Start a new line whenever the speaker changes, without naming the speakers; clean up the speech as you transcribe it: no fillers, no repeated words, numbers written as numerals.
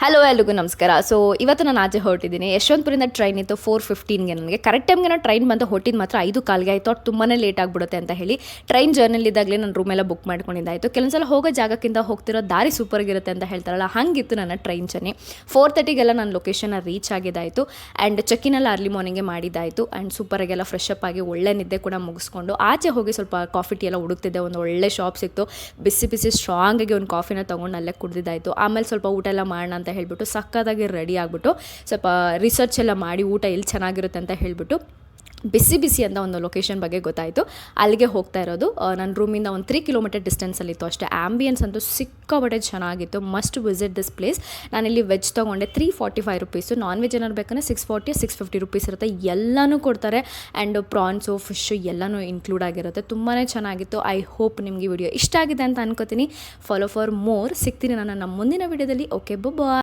Hello ಎಲ್ರಿಗೂ ನಮಸ್ಕಾರ. So ಇವತ್ತು ನಾನು ಆಚೆ ಹೊರಟಿದ್ದೀನಿ. ಯಶವಂತಪುರದಿಂದ ಟ್ರೈನ್ ಇತ್ತು 4:15ಗೆ. ನನಗೆ ಕರೆಕ್ಟ್ ಟೈಮ್ಗೆ ನಾನು ಟ್ರೈನ್ ಬಂದು ಹೊಟ್ಟಿದ್ದು ಮಾತ್ರ 5 ಕಾಲ್ಗೆ ಆಯಿತು. ಅದು ತುಂಬಾ ಲೇಟ್ ಆಗಿಬಿಡುತ್ತೆ ಅಂತ ಹೇಳಿ ಟ್ರೈನ್ ಜರ್ನಲ್ಲಿದ್ದಾಗಲೇ ನಾನು ರೂಮೆಲ್ಲ ಬುಕ್ ಮಾಡ್ಕೊಂಡಿದ್ದಾಯಿತು. ಕೆಲವೊಂದ್ಸಲ ಹೋಗೋ ಜಾಗಕ್ಕಿಂತ ಹೋಗ್ತಿರೋ ದಾರಿ ಸೂಪರಾಗಿರುತ್ತೆ ಅಂತ ಹೇಳ್ತಾರಲ್ಲ, ಹಾಗಿತ್ತು ನನ್ನ ಟ್ರೈನ್ ಜರ್ನಿ. 4:30ಗೆಲ್ಲ ನಾನು ಲೊಕೇಶನ್ನ ರೀಚ್ ಆಗಿದ್ದಾಯಿತು. ಆ್ಯಂಡ್ ಚೆಕ್ಕಿನೆಲ್ಲ ಅರ್ಲಿ ಮಾರ್ನಿಂಗೇ ಮಾಡಿದ್ದಾಯಿತು. ಆ್ಯಂಡ್ ಸೂಪರಾಗೆಲ್ಲ ಫ್ರೆಶ್ ಅಪ್ ಆಗಿ ಒಳ್ಳೆ ನಿದ್ದೆ ಕೂಡ ಮುಗಿಸ್ಕೊಂಡು ಆಚೆ ಹೋಗಿ ಸ್ವಲ್ಪ ಕಾಫಿ ಟೀ ಎಲ್ಲ ಹುಡುಕ್ತಿದ್ದೆ. ಒಂದು ಒಳ್ಳೆ ಶಾಪ್ ಸಿಕ್ತು. ಬಿಸಿ ಬಿಸಿ ಸ್ಟ್ರಾಂಗಾಗಿ ಒಂದು ಕಾಫಿನ ತೊಗೊಂಡು ಅಲ್ಲೇ ಕುಡಿದಿದ್ದಾಯಿತು. ಆಮೇಲೆ ಸ್ವಲ್ಪ ಊಟ ಎಲ್ಲ ಮಾಡೋಣ ಅಂತ ಹೇಳಿಬಿಟ್ಟು ಸಕ್ಕತ್ತಾಗಿ ರೆಡಿ ಆಗಿಬಿಟ್ಟು ಸ್ವಲ್ಪ ರಿಸರ್ಚ್ ಎಲ್ಲ ಮಾಡಿ ಊಟ ಎಲ್ಲಿ ಚೆನ್ನಾಗಿರುತ್ತೆ ಅಂತ ಹೇಳಿಬಿಟ್ಟು ಬಿಸಿ ಬಿಸಿ ಅಂತ ಒಂದು ಲೊಕೇಶನ್ ಬಗ್ಗೆ ಗೊತ್ತಾಯಿತು. ಅಲ್ಲಿಗೆ ಹೋಗ್ತಾ ಇರೋದು. ನನ್ನ ರೂಮಿಂದ ಒಂದು 3 ಕಿಲೋಮೀಟರ್ ಡಿಸ್ಟೆನ್ಸಲ್ಲಿತ್ತು ಅಷ್ಟೇ. ಆ್ಯಂಬಿಯನ್ಸ್ ಅಂತೂ ಸಿಕ್ಕಾಪಟ್ಟೆ ಚೆನ್ನಾಗಿತ್ತು. Must visit this place. ನಾನಿಲ್ಲಿ ವೆಜ್ ತೊಗೊಂಡೆ 345 ರುಪೀಸು. ನಾನ್ ವೆಜ್ ಏನಾರು ಬೇಕಂದರೆ 640 650 ರುಪೀಸ್ ಇರುತ್ತೆ. ಎಲ್ಲನೂ ಕೊಡ್ತಾರೆ. ಆ್ಯಂಡ್ ಪ್ರಾನ್ಸು ಫಿಶ್ಶು ಎಲ್ಲನೂ ಇನ್ಕ್ಲೂಡ್ ಆಗಿರುತ್ತೆ. ತುಂಬಾ ಚೆನ್ನಾಗಿತ್ತು. ಐ ಹೋಪ್ ನಿಮಗೆ ವಿಡಿಯೋ ಇಷ್ಟ ಆಗಿದೆ ಅಂತ ಅನ್ಕೋತೀನಿ. Follow for more. ಸಿಗ್ತೀನಿ ನಾನು ನಮ್ಮ ಮುಂದಿನ ವಿಡಿಯೋದಲ್ಲಿ. ಓಕೆ, ಬಾಯ್.